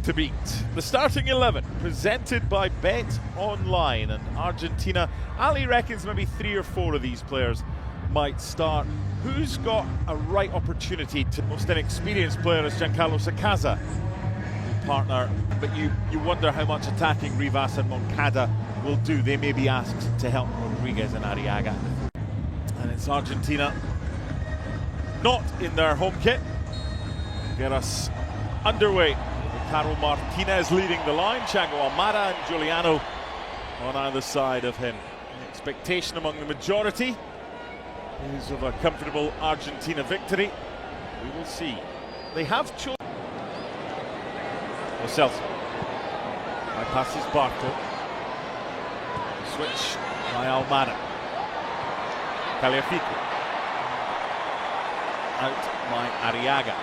To beat. The starting 11 presented by Bet Online, and Argentina. Ali reckons maybe 3 or 4 of these players might start. Who's got a right opportunity to most inexperienced player is Giancarlo Sacasa, partner, but you wonder how much attacking Rivas and Moncada will do. They may be asked to help Rodriguez and Arriaga. And it's Argentina not in their home kit. Get us underway. Caro Martinez leading the line, Thiago Almada and Giuliano on either side of him. The expectation among the majority is of a comfortable Argentina victory. We will see. They have chosen Lo Celso. Bypasses Barco. Switch by Almada. Tagliafico. Out by Arriaga.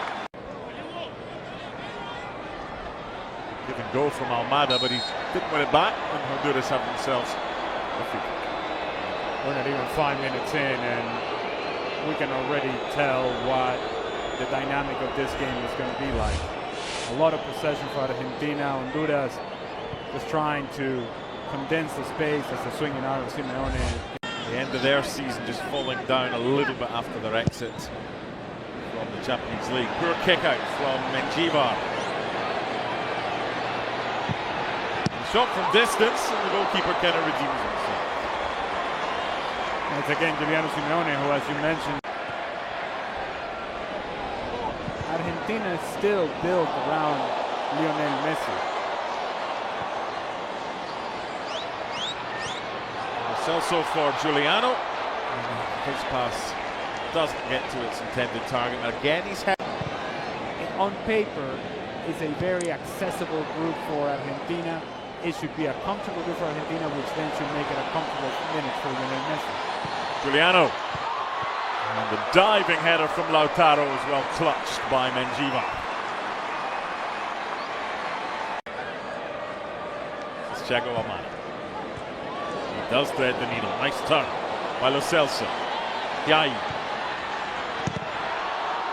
Give and go from Almada, but he didn't win it back, and Honduras have themselves a free kick. We're not even 5 minutes in, and we can already tell what the dynamic of this game is going to be like. A lot of possession for Argentina. Honduras just trying to condense the space as they're swinging out of Simeone. The end of their season just falling down a little bit after their exit from the Champions League. Poor kick out from Mendjivar. Shot from distance, and the goalkeeper kind of redeems himself. And it's again Giuliano Simeone, who, as you mentioned, Argentina is still built around Lionel Messi. Celso for Giuliano. His pass doesn't get to its intended target. Again, he's had. On paper, it's a very accessible group for Argentina. It should be a comfortable group for Argentina, which then should make it a comfortable minute for Lionel Messi. Giuliano. And the diving header from Lautaro is well clutched by Mendjivar. It's Thiago Almada. He does thread the needle. Nice turn by Lo Celso. Yai.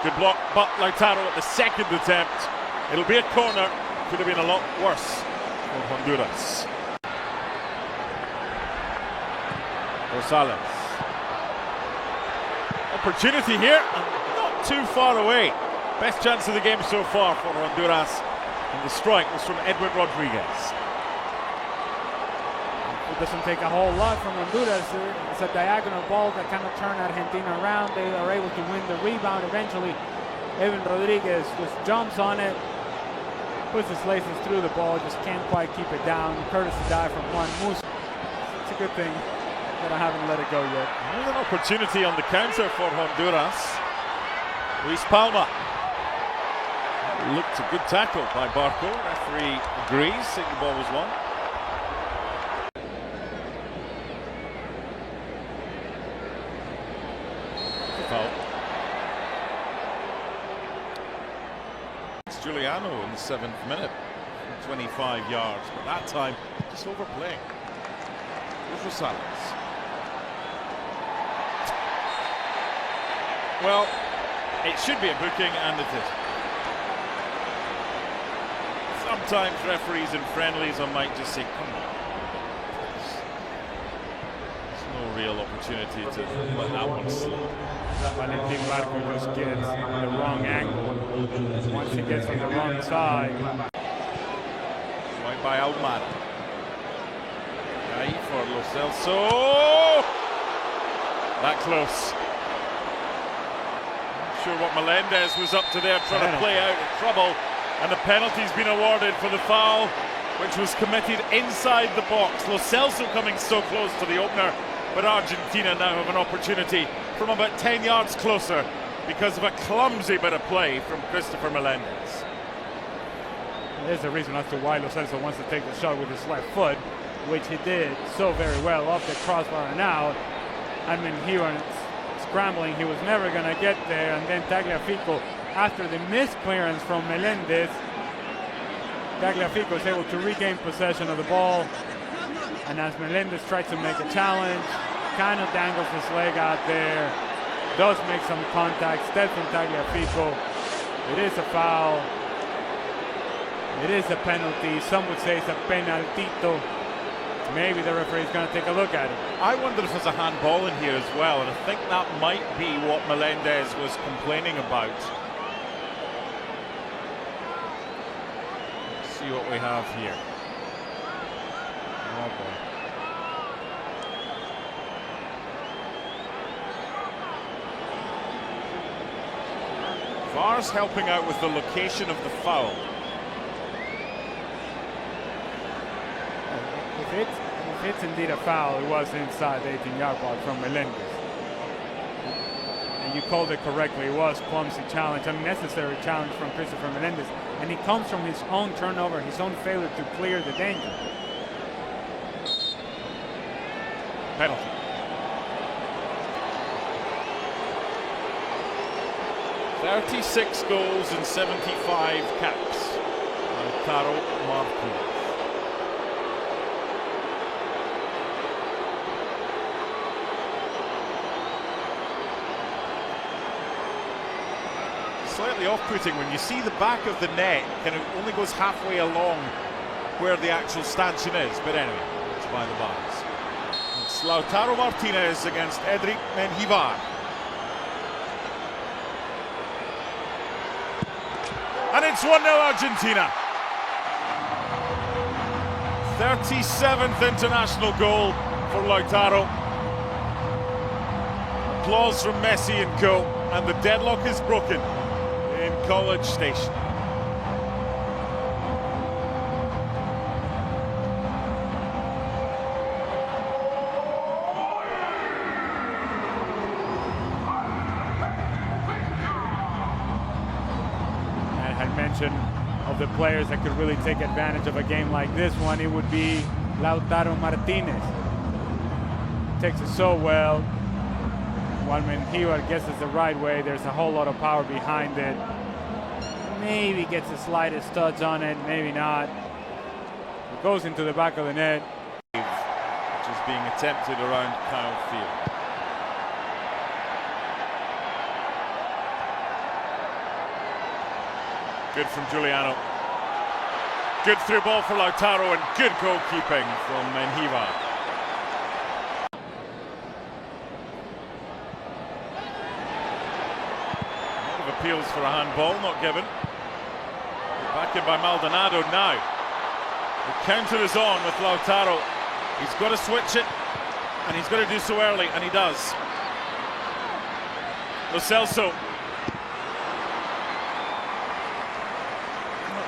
Good block, but Lautaro at the second attempt. It'll be a corner. Could have been a lot worse for Honduras. Rosales. Opportunity here, and not too far away. Best chance of the game so far for Honduras, and the strike was from Edwin Rodriguez. It doesn't take a whole lot from Honduras. It's a diagonal ball that kind of turned Argentina around. They are able to win the rebound eventually. Edwin Rodriguez just jumps on it, puts his laces through the ball, just can't quite keep it down. Courtesy dive from Juan Musa. It's a good thing that I haven't let it go yet. There's an opportunity on the counter for Honduras. Luis Palma. Looked a good tackle by Barco. Referee agrees, saying the ball was won. Foul. It's Giuliano in the 7th minute. 25 yards, but that time just overplaying. Here's Rosales. Well, it should be a booking, and it is. Sometimes referees in friendlies, I might just say, come on. There's no real opportunity to let that one slip. Valentin Barco just gets the wrong angle. Once he gets on the wrong side. Right by Almada. Ahí for Lo Celso. That close. Not sure what Melendez was up to there, trying to play out in trouble. And the penalty's been awarded for the foul, which was committed inside the box. Lo Celso coming so close to the opener, but Argentina now have an opportunity from about 10 yards closer because of a clumsy bit of play from Christopher Melendez. There's a reason as to why Lo Celso wants to take the shot with his left foot, which he did so very well off the crossbar and out. I mean, he was scrambling, he was never going to get there, and then Tagliafico, after the missed clearance from Melendez, Tagliafico is able to regain possession of the ball, and as Melendez tried to make a challenge, kind of dangles his leg out there, does make some contact, steps from Tagliafico. It is a foul. It is a penalty. Some would say it's a penaltito. Maybe the referee is going to take a look at it. I wonder if there's a handball in here as well, and I think that might be what Melendez was complaining about. Let's see what we have here. Oh boy. VAR's helping out with the location of the foul. If it's indeed a foul, it was inside the 18-yard box from Melendez. And you called it correctly. It was clumsy challenge, unnecessary challenge from Christopher Melendez. And it comes from his own turnover, his own failure to clear the danger. Penalty. "36 goals and 75 caps." Lautaro Martinez. Slightly off-putting when you see the back of the net kind of only goes halfway along where the actual stanchion is, but anyway, it's by the bars. It's Lautaro Martinez against Edric Menjivar. And it's 1-0 Argentina. 37th international goal for Lautaro. Applause from Messi and co. And the deadlock is broken in College Station. Mention of the players that could really take advantage of a game like this one, it would be Lautaro Martinez. Takes it so well. While Menjivar gets it the right way, there's a whole lot of power behind it. Maybe gets the slightest touch on it, maybe not. It goes into the back of the net. Which is being attempted around Kyle Field. Good from Giuliano. Good through ball for Lautaro and good goalkeeping from Menjivar. A lot of appeals for a handball, not given. Back in by Maldonado now. The counter is on with Lautaro. He's got to switch it, and he's got to do so early, and he does. Lo Celso.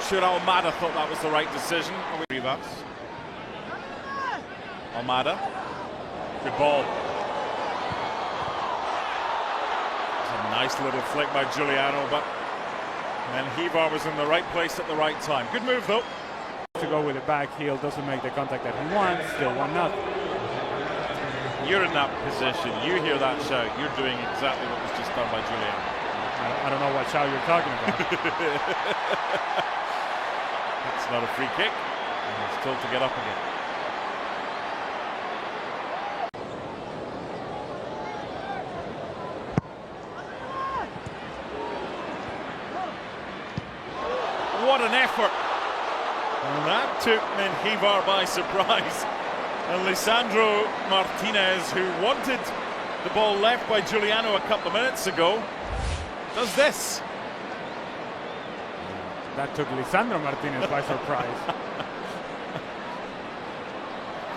Sure, Almada thought that was the right decision. Rivas. Almada. Good ball. It's a nice little flick by Giuliano, but Menjivar was in the right place at the right time. Good move though. To go with the back heel, doesn't make the contact that he wants, still 1-0. You're in that position, you hear that shout, you're doing exactly what was just done by Giuliano. I don't know what shout you're talking about. It's not a free kick, and he's told to get up again. What an effort! And that took Menjivar by surprise. And Lisandro Martinez, who wanted the ball left by Giuliano a couple of minutes ago, does this. That took Lisandro Martinez by surprise.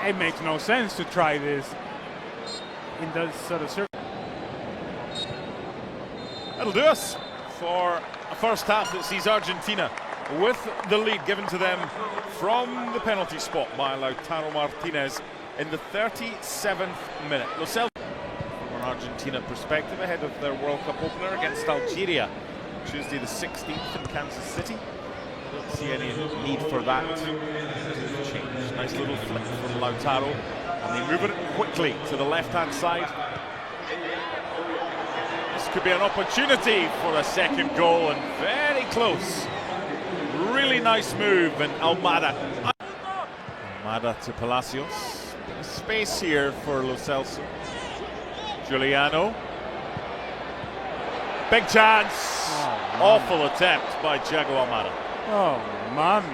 It makes no sense to try this in those sort of circumstances. That'll do us for a first half that sees Argentina with the lead given to them from the penalty spot by Lautaro Martinez in the 37th minute. Lo Celso, from an Argentina perspective, ahead of their World Cup opener against Algeria, Tuesday the 16th in Kansas City. Don't see any need for that to change. Nice little flick from Lautaro, and they move it quickly to the left-hand side. This could be an opportunity for a second goal, and very close. Really nice move, and Almada to Palacios. Bit of space here for Lo Celso. Giuliano. Big chance. Oh, awful attempt by Thiago Almada. Oh, mommy.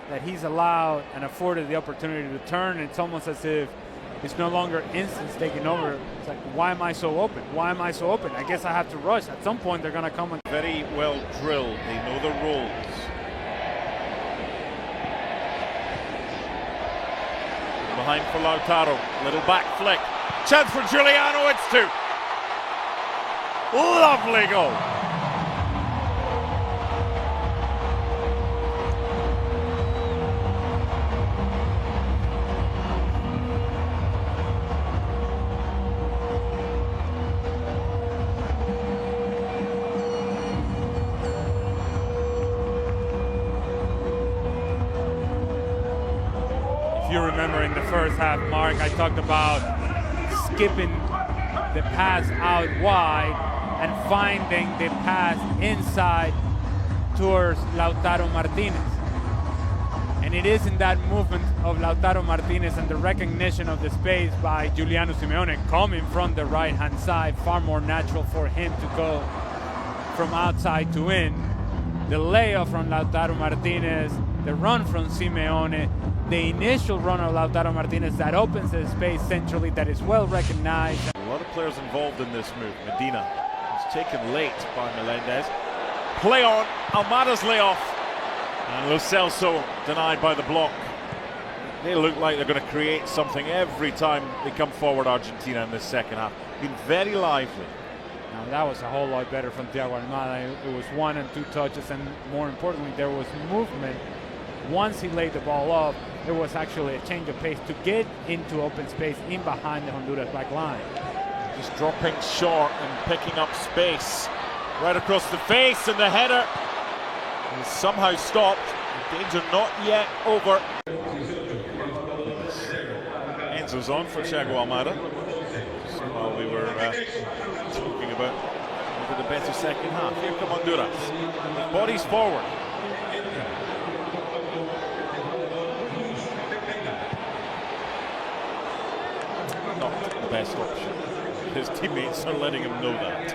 That he's allowed and afforded the opportunity to turn. It's almost as if it's no longer instincts taking over. It's like, why am I so open? Why am I so open? I guess I have to rush. At some point, they're going to come and... Very well drilled. They know the roles. Behind for Lautaro. Little back flick. Chance for Giuliano. It's two. Lovely goal. If you remember in the first half, Mark, I talked about skipping the pass out wide and finding the pass inside towards Lautaro Martinez. And it is in that movement of Lautaro Martinez and the recognition of the space by Giuliano Simeone coming from the right-hand side, far more natural for him to go from outside to in. The layoff from Lautaro Martinez, the run from Simeone, the initial run of Lautaro Martinez that opens the space centrally, that is well recognized. A lot of players involved in this move. Medina is taken late by Melendez. Play on, Almada's layoff. And Lo Celso denied by the block. They look like they're going to create something every time they come forward, Argentina, in this second half. Been very lively. Now that was a whole lot better from Thiago Almada. It was 1 and 2 touches, and more importantly, there was movement. Once he laid the ball off, there was actually a change of pace to get into open space in behind the Honduras back line. Just dropping short and picking up space. Right across the face, and the header is somehow stopped. The danger not yet over. Enzo's on for Thiago Almada. So while we were talking about the better second half. Here come Honduras. Bodies forward. Not the best option. His teammates are letting him know that.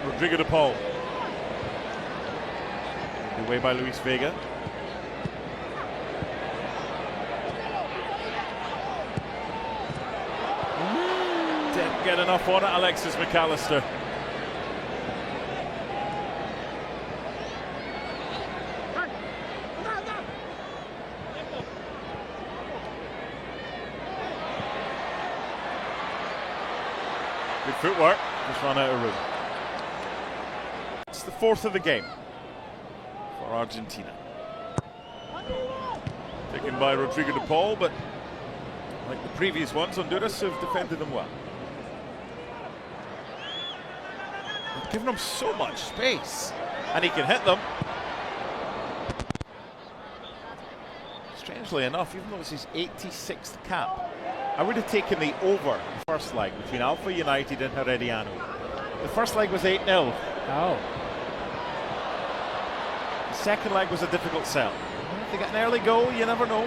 Rodrigo de Paul. Away by Luis Vega. Didn't get enough on it, Alexis McAllister. Good footwork, just run out of room. It's the fourth of the game for Argentina. Taken by Rodrigo de Paul, but like the previous ones, Honduras have defended them well. They've given him so much space, and he can hit them. Strangely enough, even though it's his 86th cap, I would have taken the over the first leg between Alpha United and Herediano. The first leg was 8-0. Oh. The second leg was a difficult sell. If they get an early goal, you never know.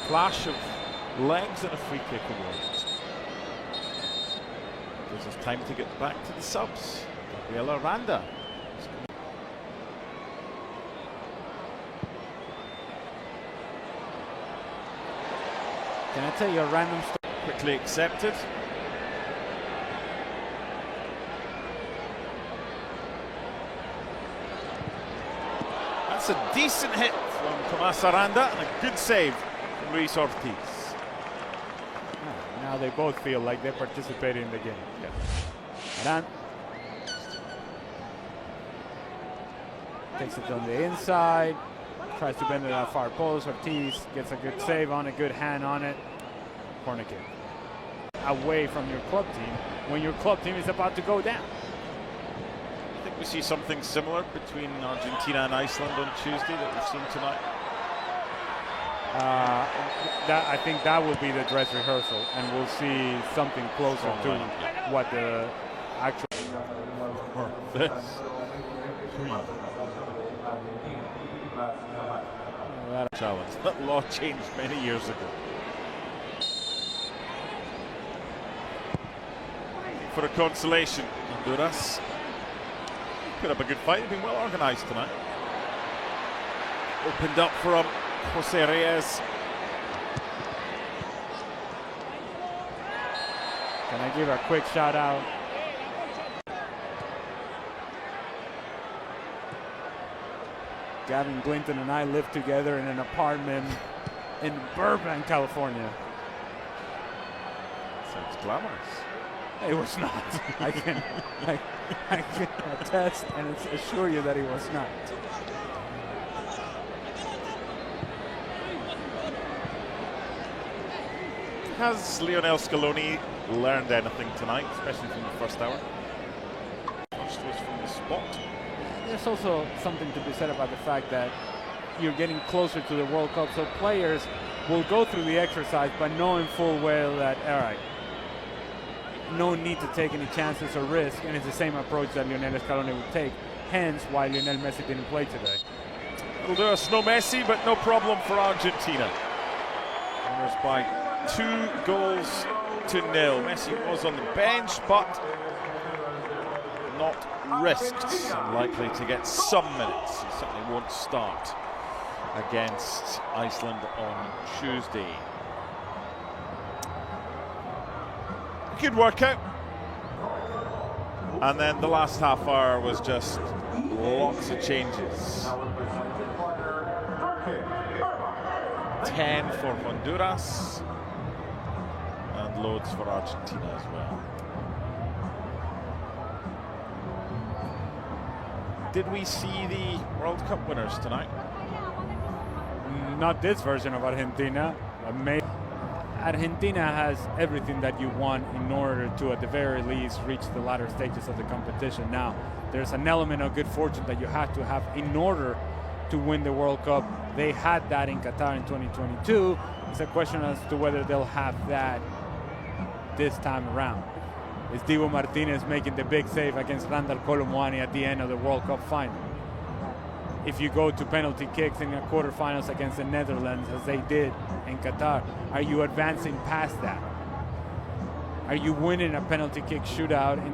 Flash of legs and a free kick away. Gives us time to get back to the subs. Gabriel Aranda. Can I tell you a random story? Quickly accepted. That's a decent hit from Tomas Aranda and a good save from Luis Ortiz. Now they both feel like they're participating in the game. Yeah. Aranda takes it on the inside. Tries to bend it out far post. Ortiz gets a good save on it, good hand on it. Corner kick. Away from your club team when your club team is about to go down. I think we see something similar between Argentina and Iceland on Tuesday that we've seen tonight. I think that will be the dress rehearsal, and we'll see something closer to what the actual. This. Challenge. That law changed many years ago. for a consolation. Honduras put up a good fight. They've been well organised tonight. Opened up from Jose Reyes. Can I give a quick shout out? Gavin Glinton and I lived together in an apartment in Burbank, California. Sounds glamorous. It was not. I can attest and assure you that it was not. Has Lionel Scaloni learned anything tonight, especially from the first hour? First was from the spot. There's also something to be said about the fact that you're getting closer to the World Cup, so players will go through the exercise but knowing full well that, all right, no need to take any chances or risk, and it's the same approach that Lionel Scaloni would take, hence why Lionel Messi didn't play today. It'll do us no Messi, but no problem for Argentina. Winners by 2-0. Messi was on the bench, but not risked. Unlikely to get some minutes. He certainly won't start against Iceland on Tuesday. Good workout. And then the last half hour was just lots of changes. 10 for Honduras and loads for Argentina as well. Did we see the World Cup winners tonight? Not this version of Argentina. Argentina has everything that you want in order to, at the very least, reach the latter stages of the competition. Now, there's an element of good fortune that you have to have in order to win the World Cup. They had that in Qatar in 2022. It's a question as to whether they'll have that this time around. Is Diego Martinez making the big save against Randall Colomwani at the end of the World Cup final? If you go to penalty kicks in the quarterfinals against the Netherlands, as they did in Qatar, are you advancing past that? Are you winning a penalty kick shootout in